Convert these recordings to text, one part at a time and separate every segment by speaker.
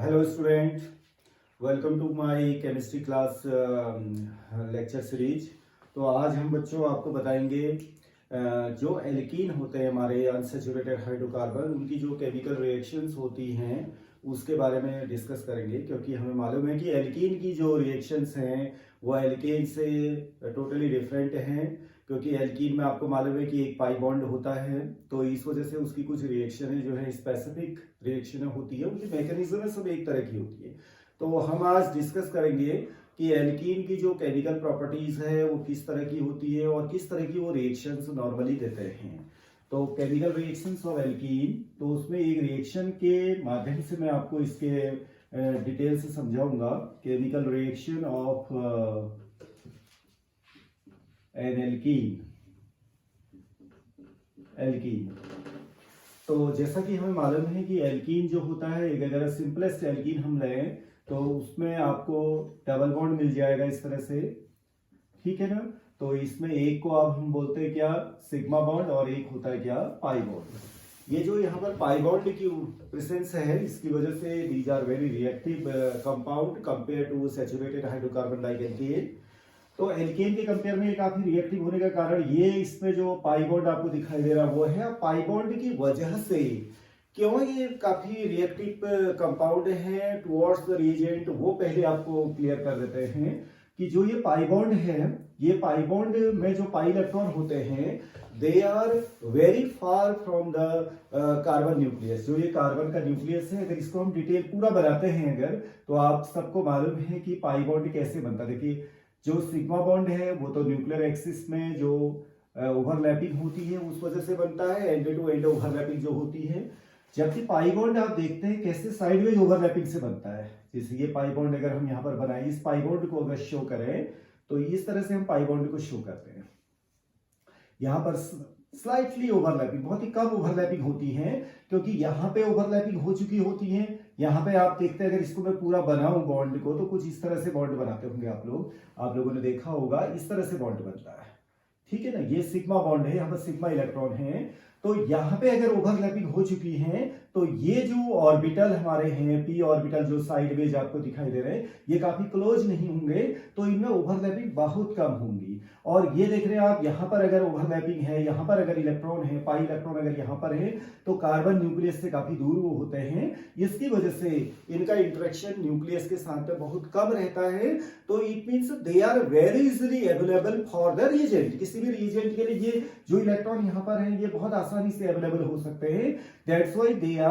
Speaker 1: Hello student, welcome to my chemistry class lecture series. तो आज हम बच्चों आपको बताएंगे जो एल्कीन होते हैं हमारे अनसैचुरेटेड हाइड्रोकार्बन, उनकी जो केमिकल रिएक्शंस होती हैं उसके बारे में डिस्कस करेंगे। क्योंकि हमें मालूम है कि एल्कीन की जो रिएक्शंस हैं वो एल्केन से टोटली डिफरेंट हैं। क्योंकि एल्कीन में आपको मालूम है कि एक पाई बॉन्ड होता है, तो इस वजह से उसकी कुछ रिएक्शन जो है स्पेसिफिक रिएक्शन होती है, उनकी मैकेनिज्म है सब एक तरह की होती है। तो हम आज डिस्कस करेंगे कि एल्कीन की जो केमिकल प्रॉपर्टीज है वो किस तरह की होती है और किस तरह की वो रिएक्शंस नॉर्मली देते हैं। तो केमिकल रिएक्शंस ऑफ एल्कीन, तो उसमें एक रिएक्शन के माध्यम से मैं आपको इसके डिटेल से समझाऊंगा। Chemical reaction of N alkene. तो जैसा कि हमें मालूम है कि एल्कीन जो होता है, एक अगर सिंपलेस्ट एल्कीन हम लें तो उसमें आपको डबल बॉन्ड मिल जाएगा इस तरह से, ठीक है ना। तो इसमें एक को अब हम बोलते हैं क्या, सिग्मा बॉन्ड, और एक होता है क्या, पाई बॉन्ड। ये जो यहाँ पर पाई बॉन्ड की प्रेजेंस है, इसकी वजह से these are very reactive compound compare to saturated hydrocarbon like alkane. तो एल्केन के कंपेयर में ये काफी रिएक्टिव होने का कारण ये इसमें जो पाई बॉन्ड आपको दिखाई दे रहा है वो है। पाई बॉन्ड की वजह से क्यों ये काफी रिएक्टिव कंपाउंड है टुवर्ड्स द रिएजेंट, वो पहले आपको क्लियर कर देते हैं कि जो ये पाई बॉन्ड है, ये पाई बॉन्ड में जो पाई इलेक्ट्रॉन होते हैं they are very far from the carbon nucleus. जो ये कार्बन का न्यूक्लियस है, अगर इसको हम डिटेल पूरा बनाते हैं अगर, तो आप सबको मालूम है कि पाई बॉन्ड कैसे बनता है। देखिए, जो सिग्मा बॉन्ड है वो तो न्यूक्लियर एक्सिस में जो ओवरलैपिंग होती है उस वजह से बनता है, एंड टू एंड ओवरलैपिंग जो होती है। जबकि पाई बॉन्ड आप देखते हैं कैसे साइडवेज ओवरलैपिंग से बनता है। जैसे ये पाई बॉन्ड अगर हम यहाँ पर बनाए, इस पाई बॉन्ड को अगर शो करें तो इस तरह से हम पाई बॉन्ड को शो करते हैं। यहाँ पर स्लाइटली ओवरलैपिंग, बहुत ही कम ओवरलैपिंग होती है, क्योंकि यहाँ पे ओवरलैपिंग हो चुकी होती है। यहाँ पे आप देखते हैं, अगर इसको मैं पूरा बनाऊं बॉन्ड को, तो कुछ इस तरह से बॉन्ड बनाते होंगे आप लोगों ने देखा होगा, इस तरह से बॉन्ड बनता है, ठीक है ना। ये सिग्मा बॉन्ड है, यहाँ पर सिग्मा इलेक्ट्रॉन है। तो यहाँ पे अगर ओवरलैपिंग हो चुकी है तो ये जो ऑर्बिटल हमारे हैं, पी ऑर्बिटल जो साइडवेज आपको दिखाई दे रहे हैं, ये काफी क्लोज नहीं होंगे, तो इनमें ओवरलैपिंग बहुत कम होंगी। और ये देख रहे हैं आप, यहाँ पर अगर ओवरलैपिंग है, यहाँ पर अगर इलेक्ट्रॉन है, पाई इलेक्ट्रॉन अगर यहाँ पर है, तो कार्बन न्यूक्लियस से काफी दूर वो होते हैं। इसकी वजह से इनका इंटरेक्शन न्यूक्लियस के साथ में बहुत कम रहता है। तो it means they are very easily available for the reagent. किसी भी रिएजेंट के लिए ये जो इलेक्ट्रॉन यहाँ पर है ये बहुत आसानी से अवेलेबल हो सकते हैं। That's why they are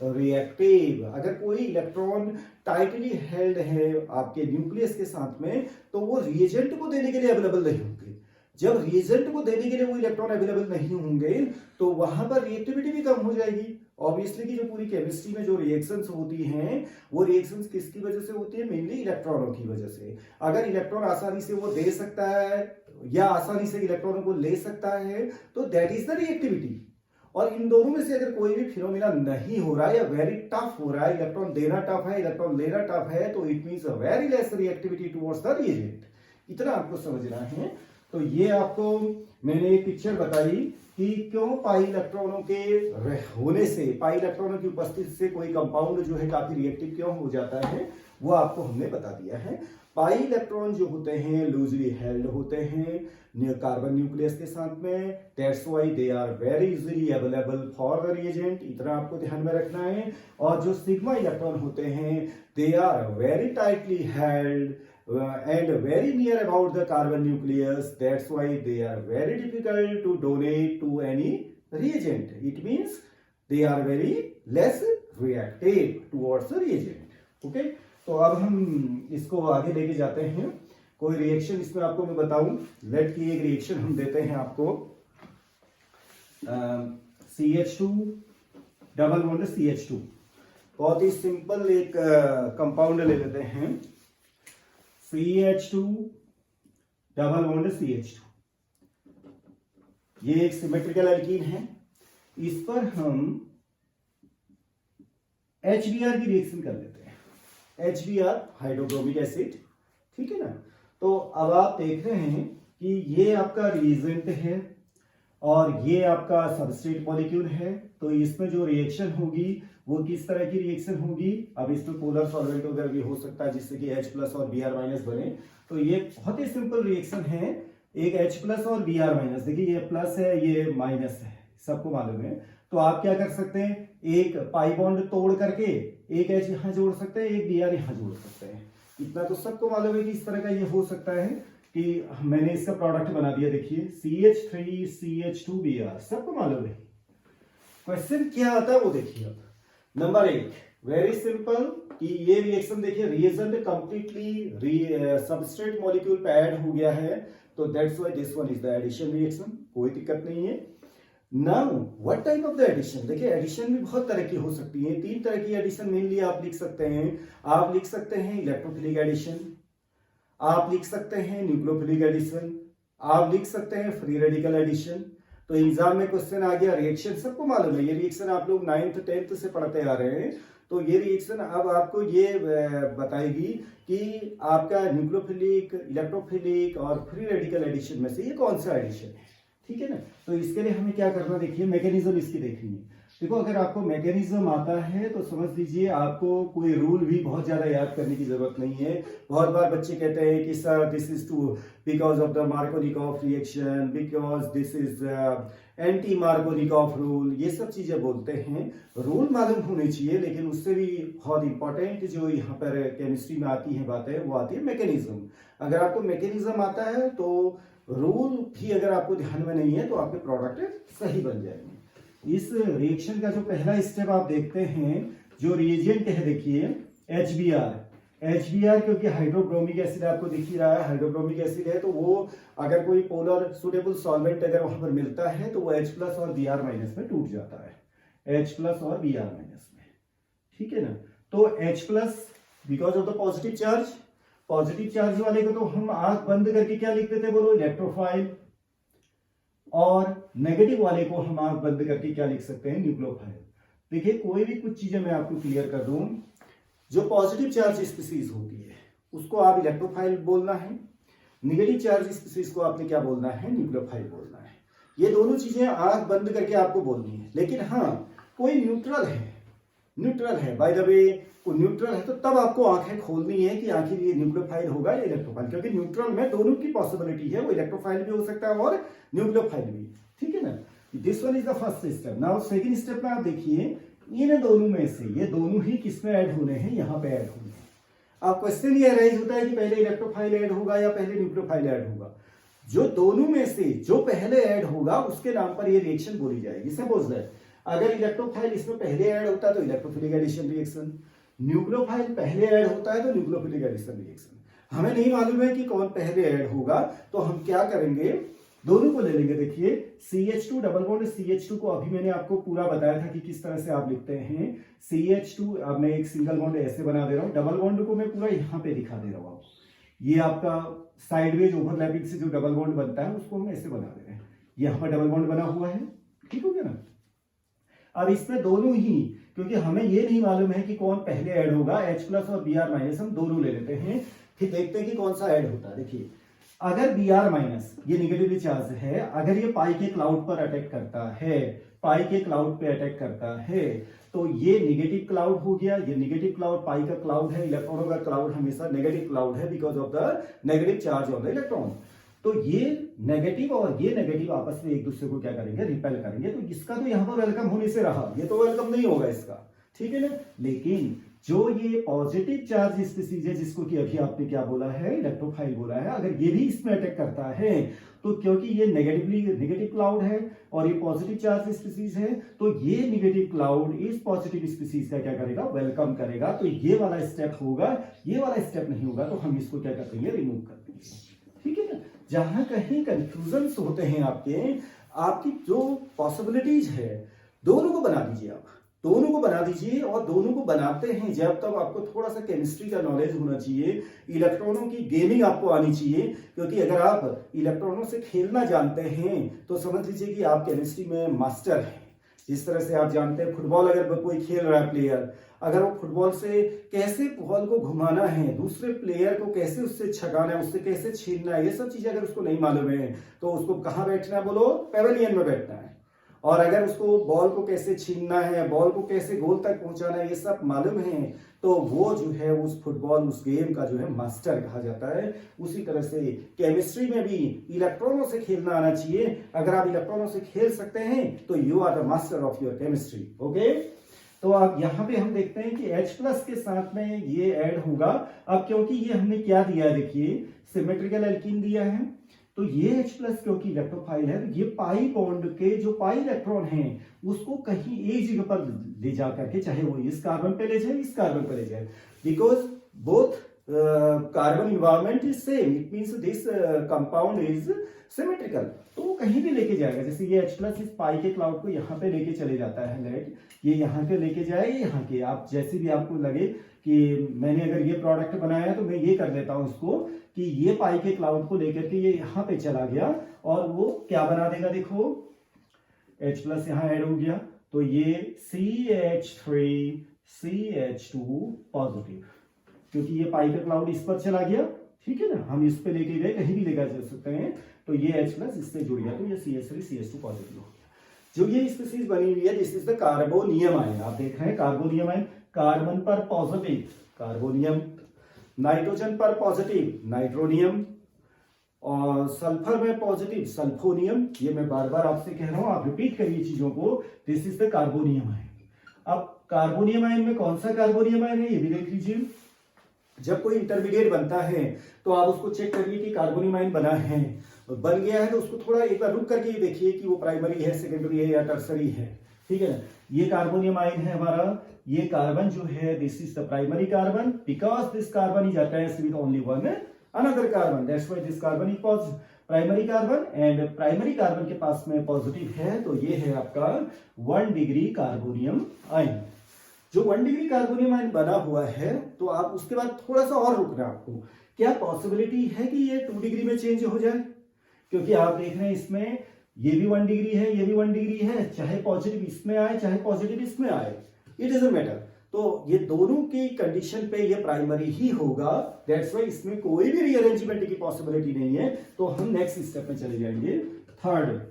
Speaker 1: reactive. अगर कोई इलेक्ट्रॉन टाइटली हेल्ड है आपके न्यूक्लियस के साथ में, तो वो रिएजेंट को देने के लिए अवेलेबल नहीं होंगे। जब रिएजेंट को देने के लिए वो इलेक्ट्रॉन अवेलेबल नहीं होंगे तो वहां पर रिएक्टिविटी भी कम हो जाएगी। ऑब्वियसली कि जो पूरी केमिस्ट्री में जो रिएक्शंस होती हैं वो रिएक्शंस किसकी वजह से होती है, मेनली इलेक्ट्रॉनों की वजह से। अगर इलेक्ट्रॉन आसानी से वो दे सकता है या आसानी से इलेक्ट्रॉनों को ले सकता है, तो दैट इज द रिएक्टिविटी। और इन दोनों में से अगर कोई भी फिनोमिना नहीं हो रहा है या वेरी टफ हो रहा है, इलेक्ट्रॉन देना टफ है, इलेक्ट्रॉन लेना टफ है, तो it means very less reactivity towards the reagent. इतना आपको समझना है। तो ये आपको मैंने एक पिक्चर बताई कि क्यों पाई इलेक्ट्रॉनों के होने से, पाई इलेक्ट्रॉनों की उपस्थिति से कोई कंपाउंड जो है काफी रिएक्टिव क्यों हो जाता है, वो आपको हमने बता दिया है। पाई इलेक्ट्रॉन जो होते हैं लूजली हेल्ड होते हैं कार्बन न्यूक्लियस के साथ में, that's why they are very easily available for the reagent. इतना आपको ध्यान में रखना है। और जो सिग्मा इलेक्ट्रॉन होते हैं they are very tightly held and very near about the carbon nucleus. That's why they are very difficult to donate to any reagent. It means they are very less reactive towards the reagent. Okay? तो अब हम इसको आगे लेके जाते हैं। कोई reaction इसमें आपको मैं बताऊं। लेट की एक रिएक्शन हम देते हैं आपको, CH2 डबल बॉन्ड CH2। बहुत ही सिंपल एक कंपाउंड ले लेते हैं, CH2 डबल बॉन्ड CH2। ये एक सिमेट्रिकल एल्कीन है। इस पर हम HBr की रिएक्शन कर लेते हैं। HBr हाइड्रोक्लोरिक एसिड, ठीक है ना। तो अब आप देख रहे हैं कि ये आपका रिएजेंट है और ये आपका सबस्ट्रेट मॉलिक्यूल है। तो इसमें जो रिएक्शन होगी वो किस तरह की रिएक्शन होगी। अब इसमें पोलर सॉल्वेंट वगैरह भी हो सकता है जिससे कि H प्लस और Br माइनस बने। तो ये बहुत ही सिंपल रिएक्शन है, एक H प्लस और Br माइनस, देखिए ये प्लस है ये माइनस है, सबको मालूम है। तो आप क्या कर सकते हैं, एक पाई बॉन्ड तोड़ करके एक H यहाँ जोड़ सकते हैं, एक Br यहाँ जोड़ सकते हैं। इतना तो सबको मालूम है कि इस तरह का ये हो सकता है कि मैंने इसका प्रोडक्ट बना दिया, देखिए CH3CH2Br, सबको मालूम है। क्वेश्चन क्या आता है वो देखिए। अब नंबर 1 वेरी सिंपल कि ये रिएक्शन देखिए रिएजेंट कंप्लीटली सबस्ट्रेट मॉलिक्यूल पे ऐड हो गया है, तो that's why this one is the addition reaction, कोई दिक्कत नहीं है। Now what type of the addition, देखिए एडिशन भी बहुत तरह की हो सकती है, 3 तरह की एडिशन मेनली आप लिख सकते हैं। आप लिख सकते हैं इलेक्ट्रोफिलिक एडिशन, आप लिख सकते हैं न्यूक्लियोफिलिक एडिशन, आप लिख सकते हैं फ्री रेडिकल एडिशन। तो एग्जाम में क्वेश्चन आ गया रिएक्शन, सबको मालूम है ये रिएक्शन आप लोग 9th 10th से पढ़ते आ रहे हैं। तो ये रिएक्शन अब आपको ये बताएगी कि आपका न्यूक्लियोफिलिक, इलेक्ट्रोफिलिक और फ्री रेडिकल एडिशन में से ये कौन सा एडिशन है, ठीक है ना। तो इसके लिए हमें क्या करना, देखिए मैकेनिज्म इसकी देखनी है। देखो अगर आपको मैकेनिज्म आता है तो समझ लीजिए आपको कोई रूल भी बहुत ज्यादा याद करने की जरूरत नहीं है। बहुत बार बच्चे कहते हैं कि sir this is too because of the Markovnikov reaction, because this is anti Markovnikov rule, ये सब चीजें बोलते हैं। रूल मालूम होने चाहिए, लेकिन उससे भी बहुत इंपॉर्टेंट जो यहाँ पर केमिस्ट्री में आती है बातें, वो आती है मैकेनिज्म। अगर आपको मैकेनिज्म आता है तो रूल भी अगर आपको ध्यान में नहीं है तो आपके प्रोडक्ट सही बन जाएंगे। इस रिएक्शन का जो पहला स्टेप आप देखते हैं, जो रिएजेंट है देखिए HBr क्योंकि हाइड्रोब्रोमिक एसिड आपको दिख ही रहा है, हाइड्रोब्रोमिक एसिड है, तो वो अगर कोई पोलर सुटेबल सॉल्वेंट अगर वहां पर मिलता है तो वो H प्लस और Br माइनस में टूट जाता है, H प्लस और Br माइनस में, ठीक है ना। तो H plus because of the positive charge, positive charge वाले को तो हम आंख बंद करके क्या लिखते थे बोलो, इलेक्ट्रोफाइल, और नेगेटिव वाले को हम आंख बंद करके क्या लिख सकते हैं, न्यूक्लियोफाइल। देखिए कोई भी कुछ चीजें मैं आपको क्लियर कर दूं, जो पॉजिटिव चार्ज स्पीसीज होती है उसको आप इलेक्ट्रोफाइल बोलना है, नेगेटिव चार्ज स्पीसीज को आपने क्या बोलना है, न्यूक्लियोफाइल बोलना है। ये दोनों चीजें आंख बंद करके आपको बोलनी है। लेकिन हाँ कोई न्यूट्रल है बाय द वे, कोई न्यूट्रल है तो तब आपको आंखें खोलनी है कि आखिर ये न्यूक्लियोफाइल होगा या इलेक्ट्रोफाइल, क्योंकि न्यूट्रल में दोनों की पॉसिबिलिटी है, वो इलेक्ट्रोफाइल भी हो सकता है और न्यूक्लियोफाइल भी, ठीक है ना। This one is the first step. Now second step में आप देखिए इन दोनों में से ये दोनों ही किसमें ऐड होने हैं, यहाँ पे ऐड होने हैं। अब क्वेश्चन ये अराइज होता है कि पहले इलेक्ट्रोफाइल ऐड होगा या पहले न्यूक्लियोफाइल ऐड होगा। जो दोनों में से जो पहले ऐड होगा उसके नाम पर ये रिएक्शन बोली जाएगी। सपोज दैट अगर इलेक्ट्रोफाइल इसमें पहले ऐड होता है तो इलेक्ट्रोफिलिक एडिशन रिएक्शन, न्यूक्लियोफाइल पहले ऐड होता है तो न्यूक्लियोफिलिक एडिशन रिएक्शन। हमें नहीं मालूम है कि कौन पहले ऐड होगा, तो हम क्या करेंगे, दोनों को ले लेंगे। देखिए CH2 डबल बॉन्ड CH2 को अभी मैंने आपको पूरा बताया था कि किस तरह से आप लिखते हैं CH2। अब मैं एक सिंगल बॉन्ड ऐसे बना दे रहा हूं, डबल बॉन्ड को मैं पूरा यहाँ पे दिखा दे रहा हूं। ये आपका साइडवेज ओवरलैपिंग से जो डबल बॉन्ड बनता है उसको हम ऐसे बना दे रहे हैं, यहाँ पर डबल बॉन्ड बना हुआ है, ठीक हो गया ना। अब इसमें दोनों ही, क्योंकि हमें ये नहीं मालूम है कि कौन पहले ऐड होगा, H प्लस और Br माइनस हम दोनों ले लेते हैं, फिर देखते हैं कि कौन सा ऐड होता है। देखिए अगर Br माइनस ये निगेटिवली चार्ज है, अगर ये पाई के क्लाउड पर अटैक करता है, पाई के क्लाउड पे अटैक करता है, तो ये निगेटिव क्लाउड हो गया। ये निगेटिव क्लाउड पाई का क्लाउड है, इलेक्ट्रॉनों का क्लाउड हमेशा नेगेटिव क्लाउड है because of the negative charge on the electron. तो ये नेगेटिव और ये नेगेटिव आपस में एक दूसरे को क्या करेंगे, रिपेल करेंगे। तो इसका तो यहाँ पर वेलकम होने से रहा, ये तो वेलकम नहीं होगा इसका, ठीक है ना। लेकिन जो ये पॉजिटिव चार्ज स्पीसीज है जिसको कि अभी आपने क्या बोला है, इलेक्ट्रोफाइल बोला है, अगर ये भी इसमें अटैक करता है तो क्योंकि ये नेगेटिव क्लाउड है और ये पॉजिटिव चार्ज स्पीसीज है, तो ये नेगेटिव क्लाउड इस पॉजिटिव स्पीसीज का क्या करेगा, वेलकम करेगा। तो ये वाला स्टेप होगा, ये वाला स्टेप नहीं होगा, तो हम इसको क्या कर देंगे, रिमूव कर देंगे, ठीक है ना। जहां कहीं कंफ्यूजन होते हैं आपकी जो पॉसिबिलिटीज है, दोनों को बना दीजिए आप, दोनों को बना दीजिए। और दोनों को बनाते हैं जब तक आपको थोड़ा सा केमिस्ट्री का नॉलेज होना चाहिए, इलेक्ट्रॉनों की गेमिंग आपको आनी चाहिए। क्योंकि अगर आप इलेक्ट्रॉनों से खेलना जानते हैं तो समझ लीजिए कि आप केमिस्ट्री में मास्टर हैं। जिस तरह से आप जानते हैं फुटबॉल अगर कोई खेल रहा है प्लेयर, अगर वो फुटबॉल से कैसे बॉल को घुमाना है, दूसरे प्लेयर को कैसे उससे छकाना है, उससे कैसे छीनना है, ये सब चीजें अगर उसको नहीं मालूम है तो उसको कहाँ बैठना है, बोलो पेवेलियन में बैठना है। और अगर उसको बॉल को कैसे छीनना है, बॉल को कैसे गोल तक पहुंचाना है, ये सब मालूम है, तो वो जो है उस फुटबॉल, उस गेम का जो है मास्टर कहा जाता है। उसी तरह से केमिस्ट्री में भी इलेक्ट्रॉनों से खेलना आना चाहिए। अगर आप इलेक्ट्रॉनों से खेल सकते हैं तो you are the master of your chemistry. Okay, तो अब यहाँ पे हम देखते हैं कि H+ के साथ में ये ऐड होगा। अब क्योंकि ये हमने क्या दिया है, देखिए सिमेट्रिकल एल्कीन दिया है, तो ये H+ क्योंकि इलेक्ट्रोफाइल है, ये पाई बॉन्ड के जो पाई इलेक्ट्रॉन हैं उसको कहीं एक जगह पर ले जा करके, चाहे वो इस कार्बन पे ले जाए, इस कार्बन पे ले जाए, because both carbon environment is same, it means this compound is symmetrical, तो वो कहीं भी लेके जाएगा। जैसे ये H+ इस पाई के क्लाउड को यहाँ पे लेके चले जाता है, लेट ये यहाँ पे लेके जाए, यहाँ के आप जैसे भी आपको लगे कि मैंने अगर ये प्रोडक्ट बनाया तो मैं ये कर लेता हूँ इसको कि ये पाई के क्लाउड को लेकर के ये यहाँ पे चला गया और वो क्या बना देगा, देखो H+ यहाँ ऐड हो गया, तो ये CH3CH2 पॉजिटिव, क्योंकि ये पाई का क्लाउड इस पर चला गया, ठीक है ना, हम इस पे लेके गए, कहीं भी लेकर जा सकते हैं, तो ये H+ इससे जुड़ गया, तो ये CH3CH2 पॉजिटिव हो गया। जो ये स्पीसीज बनी हुई है, this is the carbonium ion, आप देख रहे हैं कार्बोनियम आयन, कार्बन पर पॉजिटिव कार्बोनियम, नाइट्रोजन पर पॉजिटिव नाइट्रोनियम, और सल्फर में पॉजिटिव सल्फोनियम। ये मैं बार बार आपसे कह रहा हूं, आप रिपीट करिए चीजों को, this is the carbonium ion. अब कार्बोनियम आयन में कौन सा कार्बोनियम आयन है ये भी देख लीजिए। जब कोई इंटरमीडिएट बनता है तो आप उसको चेक करिए कि कार्बोनियम आयन बना है, बन गया है तो उसको थोड़ा एक बार रुक करके देखिए कि वो प्राइमरी है, सेकेंडरी है या टर्सरी है, ठीक है ना। ये कार्बोनियम आयन है हमारा, ये कार्बन जो है this is the primary carbon, because this carbon is attached with only one another carbon, that's why this carbon is primary carbon, and primary carbon के पास में पॉजिटिव है, तो ये है आपका 1 डिग्री कार्बोनियम आयन। जो 1 डिग्री कार्बोनियम आयन बना हुआ है, तो आप उसके बाद थोड़ा सा और रुकना, आपको क्या पॉसिबिलिटी है कि ये 2 डिग्री में चेंज हो जाए, क्योंकि आप देख रहे हैं इसमें ये भी 1 डिग्री है, ये भी 1 डिग्री है, चाहे पॉजिटिव इसमें आए चाहे पॉजिटिव इसमें आए, इट डजंट मैटर, तो ये दोनों की कंडीशन पे ये प्राइमरी ही होगा, दैट्स व्हाई इसमें कोई भी रीअरेंजमेंट की पॉसिबिलिटी नहीं है। तो हम नेक्स्ट स्टेप में चले जाएंगे, थर्ड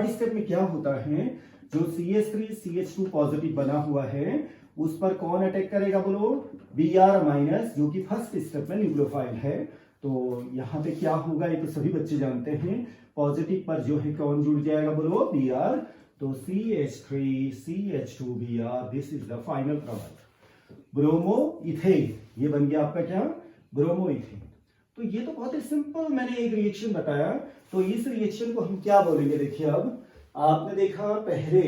Speaker 1: स्टेप में क्या होता है, जो CH3CH2 पॉजिटिव बना हुआ है उस पर कौन अटैक करेगा, बोलो Br-, जो कि फर्स्ट स्टेप में न्यूक्लियोफाइल है। तो यहाँ पे क्या होगा, ये तो सभी बच्चे जानते हैं, पॉजिटिव पर जो है कौन जुड़ जाएगा, बोलो Br, तो CH3CH2Br, this is the final product, bromo ethane, ये बन गया आपका क्या, ब्रोमो इथेन। तो ये तो बहुत ही सिंपल मैंने एक रिएक्शन बताया, तो इस रिएक्शन को हम क्या बोलेंगे, देखिए अब आपने देखा पहले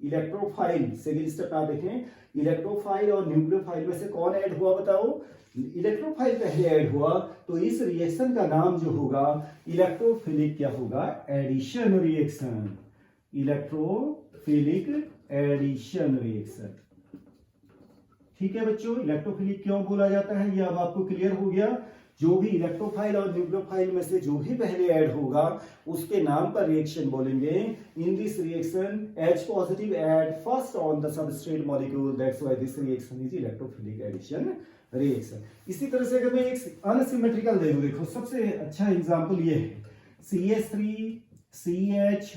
Speaker 1: इलेक्ट्रोफाइल, सेकेंड स्टेप आप देखें, इलेक्ट्रोफाइल और न्यूक्लियोफाइल में से कौन ऐड हुआ, बताओ, इलेक्ट्रोफाइल पहले ऐड हुआ, तो इस रिएक्शन का नाम जो होगा इलेक्ट्रोफिलिक क्या होगा, addition reaction, electrophilic addition reaction, ठीक है बच्चों। इलेक्ट्रोफिलिक क्यों बोला जाता है ये अब आपको क्लियर हो गया। जो भी इलेक्ट्रोफाइल और न्यूक्लियोफाइल में से जो भी पहले ऐड होगा उसके नाम पर रिएक्शन बोलेंगे। In this reaction H positive add first on the substrate molecule, that's why this reaction is electrophilic addition reaction. इसी तरह से अगर मैं एक अनसिमेट्रिकल ले लूं, देखो सबसे अच्छा एग्जांपल ये है, CH3CH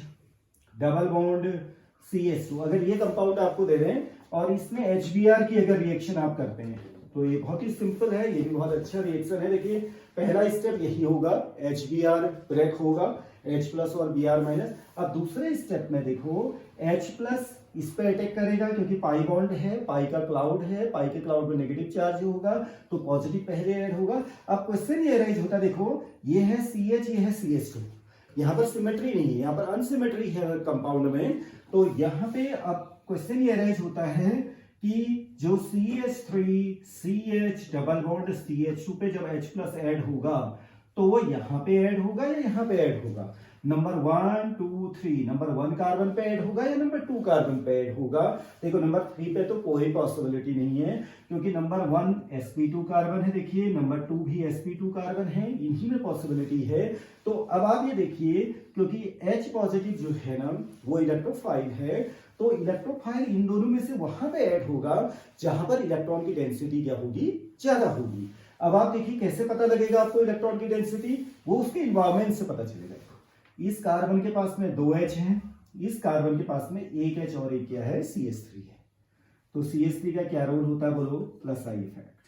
Speaker 1: डबल बॉन्ड CH2, अगर ये कंपाउंड आपको दे दें और इसमें HBr की अगर रिएक्शन आप करते हैं तो ये बहुत ही सिंपल है, ये भी बहुत अच्छा रिएक्शन है। देखिए पहला स्टेप यही होगा, HBr ब्रेक होगा, H+ और Br-। अब दूसरे स्टेप में देखो H+ इस पे अटैक करेगा क्योंकि पाई बॉन्ड है, पाई का क्लाउड है, पाई के क्लाउड में नेगेटिव चार्ज होगा तो पॉजिटिव पहले ऐड होगा। अब क्वेश्चन ये अराइज होता, देखो ये है CH, ये है CH2, यहाँ पर सिमेट्री नहीं है, यहाँ पर अनसिमेट्री है कंपाउंड में, तो यहाँ पे अब क्वेश्चन ये अराइज होता है कि जो CH3CH डबल बॉन्ड CH2 पे जब H+ ऐड होगा तो वो यहाँ पे ऐड होगा या यहाँ पे ऐड होगा, नंबर 1 2 3, नंबर 1 कार्बन पे ऐड होगा या नंबर 2 कार्बन पे ऐड होगा। देखो नंबर 3 पे तो कोई पॉसिबिलिटी नहीं है क्योंकि नंबर 1 sp2 कार्बन है, देखिए नंबर 2 भी sp2 कार्बन है, इन्हीं में पॉसिबिलिटी है। तो अब आप ये देखिए क्योंकि H पॉजिटिव जो है ना वो इलेक्ट्रोफाइल है, तो इलेक्ट्रोफाइल इन दोनों में से वहां पे ऐड होगा जहां पर इलेक्ट्रॉन की डेंसिटी क्या होगी, ज्यादा होगी। अब आप देखिए कैसे पता लगेगा आपको इलेक्ट्रॉन की डेंसिटी, वो उसके इन्वायरमेंट से पता चलेगा। इस कार्बन के पास में 2 H हैं, इस कार्बन के पास में एक H और एक क्या है, CH3 है। तो CH3 का क्या रोल होता है बोलो, प्लस आई इफेक्ट,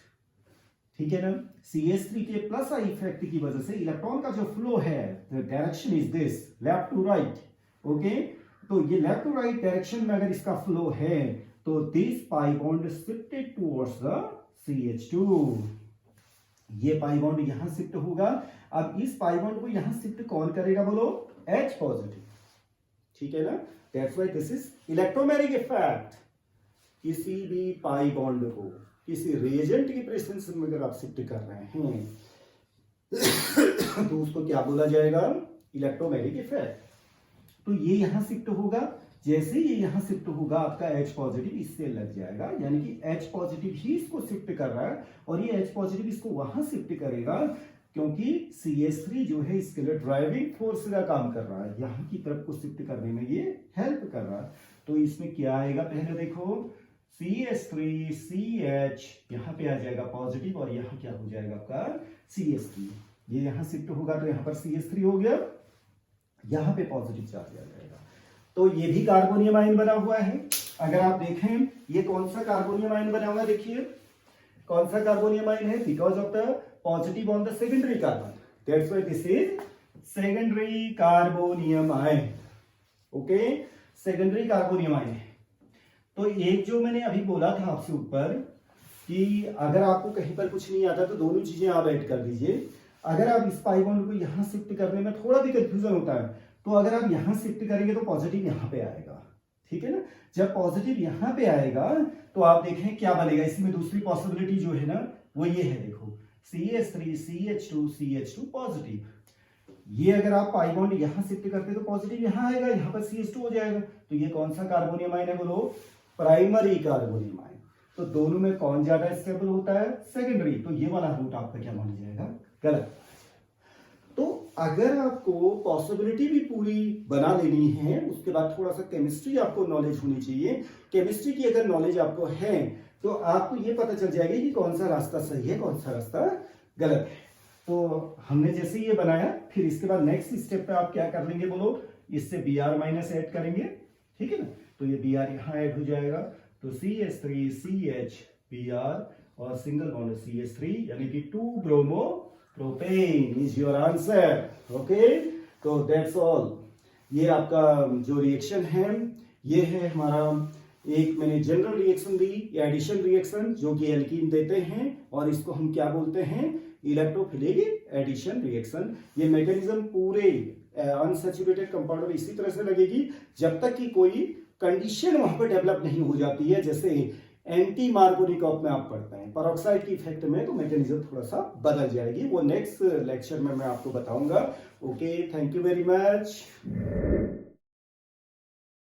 Speaker 1: ठीक है ना। CH3 के प्लस आई इफेक्ट की वजह से इलेक्ट्रॉन का जो फ्लो है, the direction is this, left to right, okay. तो ये लेफ्ट टू राइट डायरेक्शन में अगर इसका फ्लो है तो this pi bond shifted towards the CH2, ये पाई बॉन्ड यहां शिफ्ट होगा। अब इस पाई बॉन्ड को यहां शिफ्ट कौन करेगा बोलो, H पॉजिटिव, ठीक है ना। That's why this is electromagnetic effect. किसी भी पाई बॉन्ड को किसी रिएजेंट की प्रेजेंस में अगर आप शिफ्ट कर रहे हैं तो उसको क्या बोला जाएगा, इलेक्ट्रोमैग्नेटिक इफेक्ट। तो ये यहां शिफ्ट होगा, जैसे ये यहां शिफ्ट होगा आपका H पॉजिटिव इससे लग जाएगा, यानी कि H पॉजिटिव ही इसको शिफ्ट कर रहा है और ये H पॉजिटिव इसको वहां शिफ्ट करेगा, क्योंकि CH3 जो है इसके लिए ड्राइविंग फोर्स का काम कर रहा है, यहां की तरफ को शिफ्ट करने में ये हेल्प कर रहा है। तो इसमें क्या आएगा, पहले देखो CH3 CH यहां पे आ जाएगा पॉजिटिव और यहां क्या हो जाएगा आपका CH3, ये यहां शिफ्ट होगा तो यहां पर CH3 हो गया, यहां पे पॉजिटिव चार्ज आ जाएगा। तो ये भी कार्बोनियम आयन बना हुआ है। अगर आप देखें ये कौन सा कार्बोनियम आयन बना हुआ है, देखिए कौन सा कार्बोनियम आयन है, because of the positive on the secondary carbon, that's why this is secondary carbonium ion, okay, secondary carbonium ion है। तो एक जो मैंने अभी बोला था आपसे ऊपर कि अगर आपको कहीं पर कुछ नहीं आता तो दोनों चीजें आप ऐड कर दीजिए। अगर आप इस पाई बॉन्ड को यहां शिफ्ट करने में थोड़ा भी कंफ्यूजन होता है तो अगर आप यहां शिफ्ट करेंगे तो पॉजिटिव यहां पे आएगा, ठीक है ना। जब पॉजिटिव यहां पे आएगा तो आप देखें क्या बनेगा, इसमें दूसरी पॉसिबिलिटी जो है ना वो ये है, देखो CH3 CH2 CH2 पॉजिटिव। ये अगर आप पाई बॉन्ड यहां शिफ्ट करते तो पॉजिटिव यहां आएगा, यहां पर CH2 हो जाएगा। तो ये कौन सा कार्बोनियम आयन है बोलो, प्राइमरी कार्बोनियम आयन। तो दोनों में कौन ज्यादा स्टेबल होता है, सेकेंडरी। तो ये वाला रूट आपका क्या माना जाएगा, गलत। तो अगर आपको पॉसिबिलिटी भी पूरी बना लेनी है, उसके बाद थोड़ा सा केमिस्ट्री आपको नॉलेज होनी चाहिए। केमिस्ट्री की अगर नॉलेज आपको है तो आपको ये पता चल जाएगा कि कौन सा रास्ता सही है, कौन सा रास्ता गलत है। तो हमने जैसे ये बनाया, फिर इसके बाद नेक्स्ट स्टेप पे आप क्या कर लेंगे बोलो, इससे Br माइनस ऐड करेंगे, ठीक है ना। तो ये Br यहाँ ऐड हो जाएगा, तो CH3 CH Br और सिंगल बॉन्ड CH3 यानी कि 2 bromo propane is your answer, okay. तो दैट्स ऑल। ये आपका जो रिएक्शन है ये है हमारा, एक मैंने जनरल रिएक्शन दी, एडिशन रिएक्शन जो कि एल्कीन देते हैं, और इसको हम क्या बोलते हैं, इलेक्ट्रोफिलिक एडिशन रिएक्शन। ये मैकेनिज्म पूरे अनसैचुरेटेड कंपाउंड में इसी तरह से लगेगी जब तक कि कोई कंडीशन वहां पर डेवलप नहीं हो जाती है, जैसे एंटी मार्कोनिकॉफ में आप पढ़ते हैं पेरोक्साइड की इफेक्ट में, तो मैकेनिज्म थोड़ा सा बदल जाएगी। वो नेक्स्ट लेक्चर में मैं आपको बताऊंगा। Okay, thank you very much.